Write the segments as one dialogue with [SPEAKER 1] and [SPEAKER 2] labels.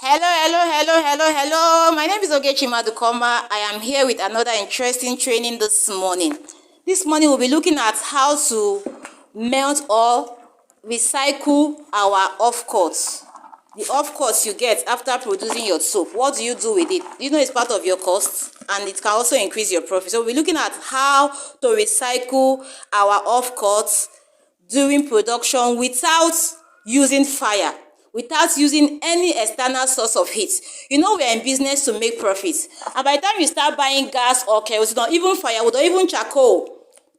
[SPEAKER 1] Hello. My name is Ogechi Madukoma. I am here with another interesting training this morning. This morning we'll be looking at how to melt or recycle our off-cuts. The off-cuts you get after producing your soap. What do you do with it? You know it's part of your cost and it can also increase your profit. So we're looking at how to recycle our off-cuts during production without using fire, without using any external source of heat. You know we're in business to make profits, and by the time you start buying gas or kerosene or even firewood or even charcoal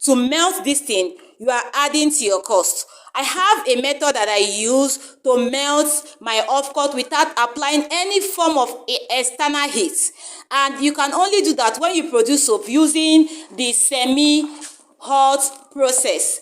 [SPEAKER 1] to melt this thing, you are adding to your cost. I have a method that I use to melt my off-cut without applying any form of external heat, and you can only do that when you produce soap using the semi-hot process,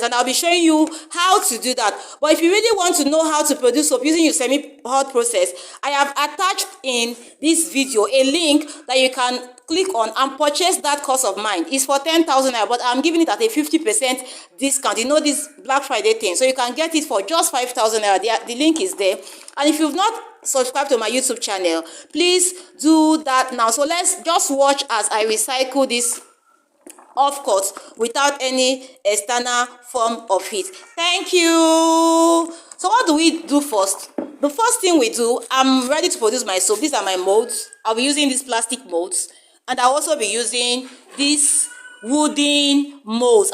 [SPEAKER 1] and I'll be showing you how to do that. But if you really want to know how to produce soap using your semi-hot process, I have attached in this video a link that you can click on and purchase that course of mine. It's for 10,000 naira, but I'm giving it at a 50% discount. You know this Black Friday thing, so you can get it for just 5,000 naira. The link is there. And if you've not subscribed to my YouTube channel, please do that now. So let's just watch as I recycle this off-cut without any external form of heat. Thank you. So what do we do first? The first thing we do, I'm ready to produce my soap. These are my molds. I'll be using these plastic molds, and I'll also be using these wooden molds.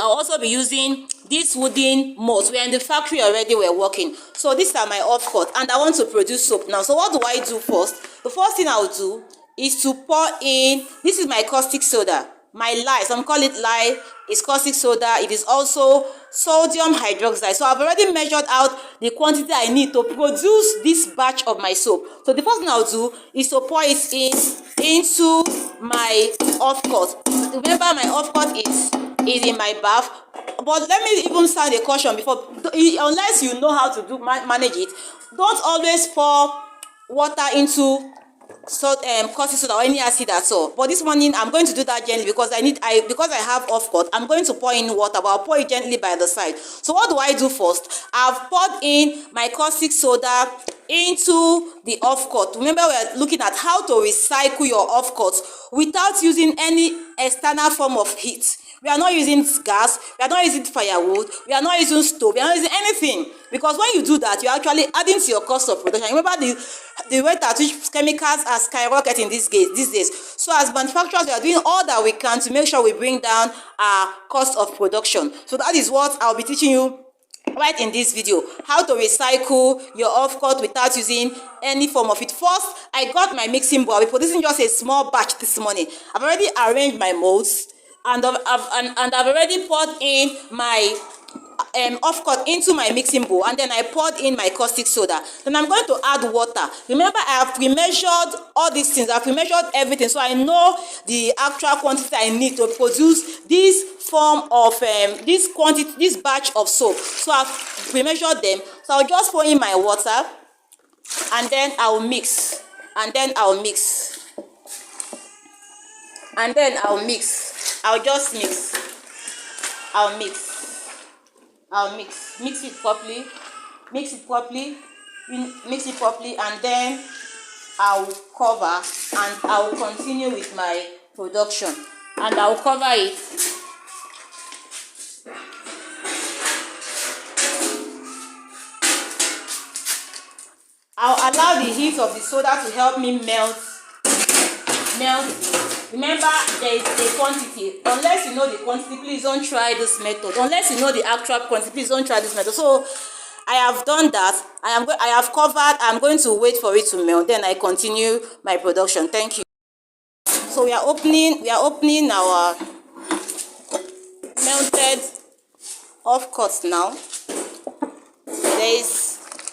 [SPEAKER 1] We're in the factory already, we're working. So these are my off-cut, and I want to produce soap now. So what do I do first? The first thing I'll do is to pour in, this is my caustic soda. My lye, some call it lye, is caustic soda. It is also sodium hydroxide. So I've already measured out the quantity I need to produce this batch of my soap. So the first thing I'll do is to pour it into my off-cut. Remember, my off-cut is in my bath. But let me even sound a caution before, unless you know how to manage it, don't always pour water into caustic soda or any acid at all. But this morning I'm going to do that gently because I have off-cut. I'm going to pour in water, but I'll pour it gently by the side. So what do I do first? I've poured in my caustic soda into the off-cut. Remember, we're looking at how to recycle your off-cut without using any external form of heat. We are not using gas, we are not using firewood, we are not using stove, we are not using anything. Because when you do that, you're actually adding to your cost of production. Remember the rate at which chemicals are skyrocketing these days. So as manufacturers, we are doing all that we can to make sure we bring down our cost of production. So that is what I'll be teaching you right in this video, how to recycle your off-cut without using any form of it. First, I got my mixing bowl. I'll be producing just a small batch this morning. I've already arranged my molds, and I've already poured in my off-cut into my mixing bowl, and then I poured in my caustic soda. Then I'm going to add water. Remember, I have pre-measured all these things. I've pre-measured everything, so I know the actual quantity I need to produce this form of this batch of soap. So I've pre-measured them. So I'll just pour in my water, and then I'll mix, and then I'll mix, and then I'll mix. I'll just mix. I'll mix. Mix it properly, and then I'll cover, and I'll continue with my production, and I'll cover it. I'll allow the heat of the soda to help me melt. Remember, there is a quantity. Unless you know the quantity, please don't try this method. Unless you know the actual quantity, please don't try this method. So I have done that. I have covered. I'm going to wait for it to melt. Then I continue my production. Thank you. So we are opening our melted off-cuts now.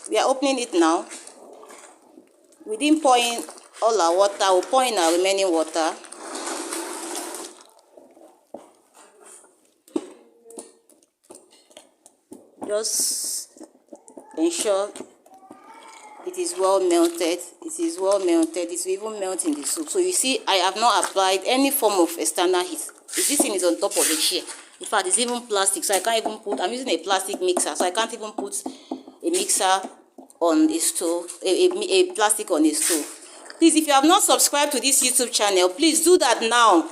[SPEAKER 1] We are opening it now. We didn't pour in all our water. We'll pour in our remaining water. Just ensure it is well melted. It is well melted. It will even melt in the soup. So you see, I have not applied any form of external heat. This thing is on top of the chair. In fact, it's even plastic, so I can't even put. I'm using a plastic mixer, so I can't even put a mixer on a stove, a plastic on a stove. Please, if you have not subscribed to this YouTube channel, please do that now,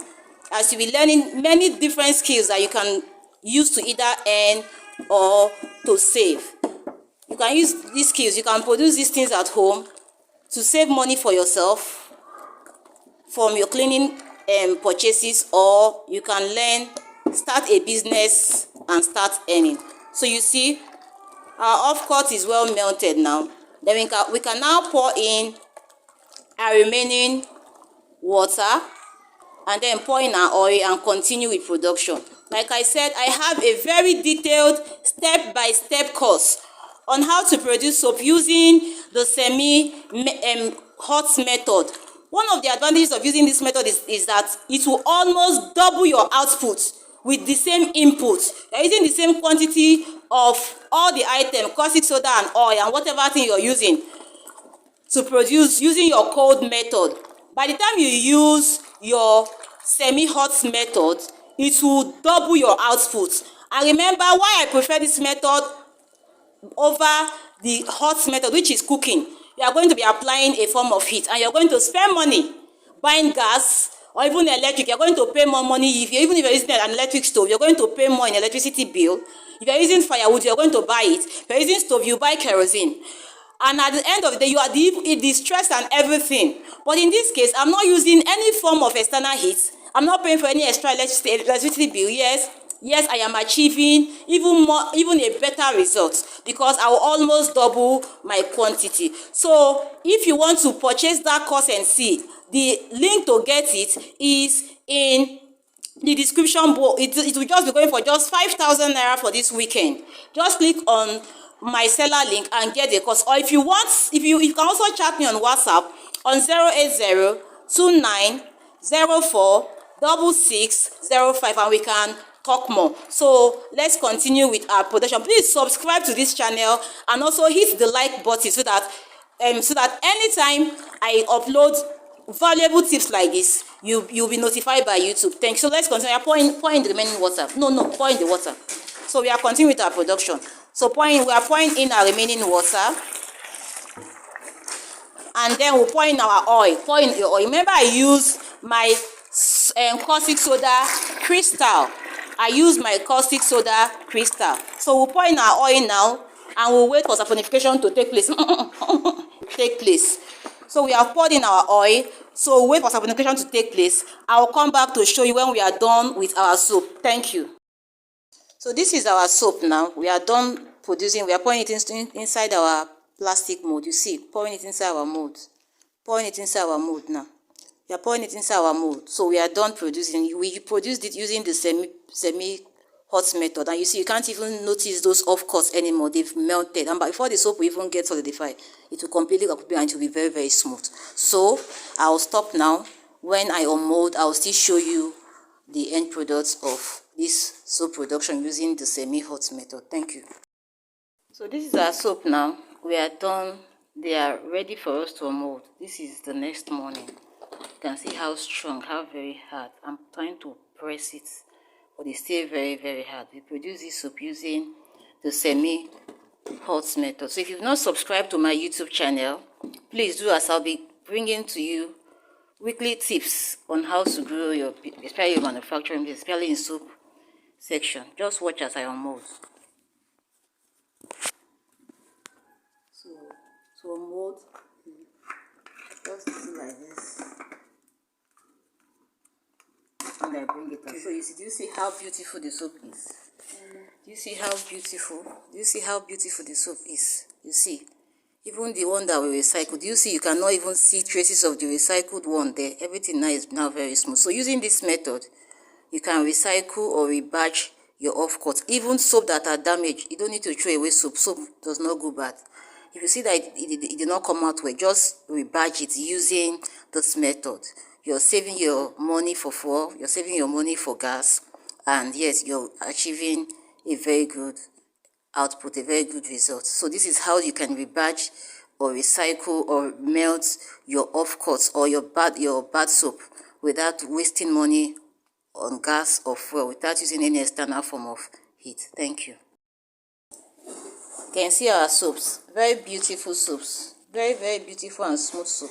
[SPEAKER 1] as you'll be learning many different skills that you can use to either earn or to save. You can use these skills, you can produce these things at home to save money for yourself from your cleaning purchases, or you can start a business and start earning. So you see, our off-cut is well melted now. Then we can now pour in our remaining water, and then pour in our oil and continue with production. Like I said, I have a very detailed step-by-step course on how to produce soap using the semi-hot method. One of the advantages of using this method is that it will almost double your output with the same input. You're using the same quantity of all the items, caustic soda and oil and whatever thing you're using to produce using your cold method. By the time you use your semi-hot method, it will double your output. And remember why I prefer this method over the hot method, which is cooking. You are going to be applying a form of heat, and you're going to spend money buying gas or even electric. You're going to pay more money. Even if you're using an electric stove, you're going to pay more in electricity bill. If you're using firewood, you're going to buy it. If you're using stove, you buy kerosene. And at the end of the day, you are the stress and everything. But in this case, I'm not using any form of external heat. I'm not paying for any extra electricity bill. Yes, I am achieving even a better result, because I will almost double my quantity. So if you want to purchase that course and see, the link to get it is in the description box. It will just be going for just 5,000 naira for this weekend. Just click on my seller link and get the course. Or if you want, you can also chat me on WhatsApp on 08029046605, and we can talk more. So let's continue with our production. Please subscribe to this channel and also hit the like button so that anytime I upload valuable tips like this, you'll be notified by YouTube. Thanks. So let's continue. Pour in the remaining water. No, pour in the water. So we are continuing with our production. So we are pouring in our remaining water, and then we'll pour in our oil. Pour in your oil. Remember, I use my caustic soda crystal. So we'll pour in our oil now, and we'll wait for saponification to take place. So we have poured in our oil. So we'll wait for saponification to take place. I'll come back to show you when we are done with our soap. Thank you. So this is our soap now. We are done producing. We are pouring it inside our plastic mold. You see, pouring it inside our mold. Pouring it inside our mold now. We are pouring it inside our mold. So we are done producing. We produced it using the semi-hot method. And you see, you can't even notice those off-cuts anymore. They've melted. And before the soap will even get solidified, it will completely and it will be very, very smooth. So I'll stop now. When I unmold, I'll still show you the end products of this soap production using the semi-hot method. Thank you. So this is our soap now. We are done. They are ready for us to unmold. This is the next morning. You can see how strong, how very hard. I'm trying to press it, but it's still very, very hard. We produce this soap using the semi-hot method. So if you've not subscribed to my YouTube channel, please do, as I'll be bringing to you weekly tips on how to grow especially your manufacturing, especially in soap section. Just watch as I unmold. So to unmold, just do like this, and I bring it up. So you see, do you see how beautiful the soap is? Do you see how beautiful? Do you see how beautiful the soap is? You see, even the one that we recycled. Do you see? You cannot even see traces of the recycled one there. Everything now is very smooth. So using this method, you can recycle or rebatch your off-cut. Even soap that are damaged, you don't need to throw away soap. Soap does not go bad. If you see that it did not come out well, just rebatch it using this method. You're saving your money for fuel, you're saving your money for gas, and yes, you're achieving a very good output, a very good result. So this is how you can rebatch or recycle or melt your off-cuts or your bad soap without wasting money on gas or fuel, without using any external form of heat. Thank you. You can see our soaps, very beautiful soaps, very, very beautiful and smooth soap.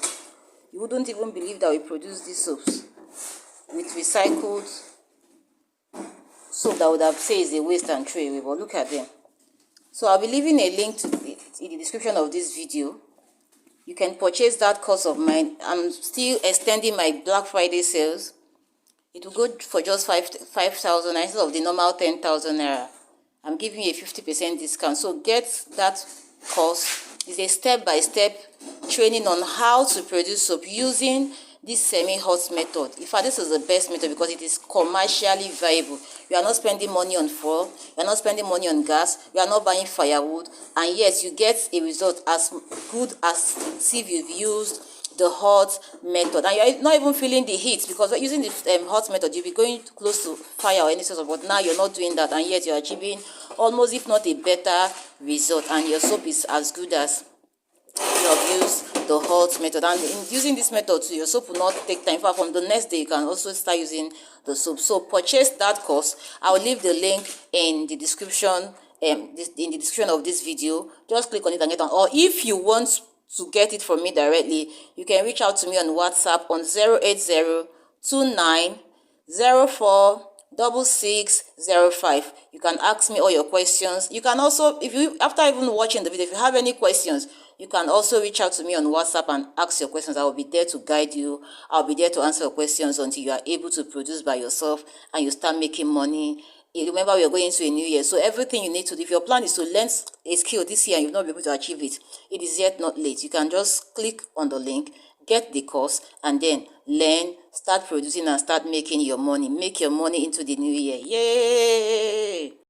[SPEAKER 1] You wouldn't even believe that we produce these soaps with recycled soap that would have said is a waste and throw away, but look at them. So I'll be leaving a link to it in the description of this video. You can purchase that course of mine. I'm still extending my Black Friday sales. It will go for just 5,000 instead of the normal 10,000 naira. I'm giving you a 50% discount. So get that course. It's a step-by-step training on how to produce soap using this semi-hot method. In fact, this is the best method because it is commercially viable. You are not spending money on fuel, you are not spending money on gas, you are not buying firewood, and yet you get a result as good as if you've used the hot method. And you're not even feeling the heat because using the hot method, you'll be going close to fire or any sort of, but now you're not doing that, and yet you're achieving almost, if not a better result, and your soap is as good as you have used the hot method. And in using this method too, your soap will not take time. In fact, from the next day you can also start using the soap. So purchase that course. I'll leave the link in the description in the description of this video. Just click on it and get on. Or if you want to get it from me directly, you can reach out to me on WhatsApp on 08029046605. You can ask me all your questions. You can also, if you after even watching the video, if you have any questions, you can also reach out to me on WhatsApp and ask your questions. I will be there to guide you. I'll be there to answer your questions until you are able to produce by yourself and you start making money. Remember, we are going into a new year, so everything you need to do, if your plan is to learn a skill this year and you've not been able to achieve it, it is yet not late. You can just click on the link, get the course, and then learn, start producing and start making your money. Make your money into the new year. Yay!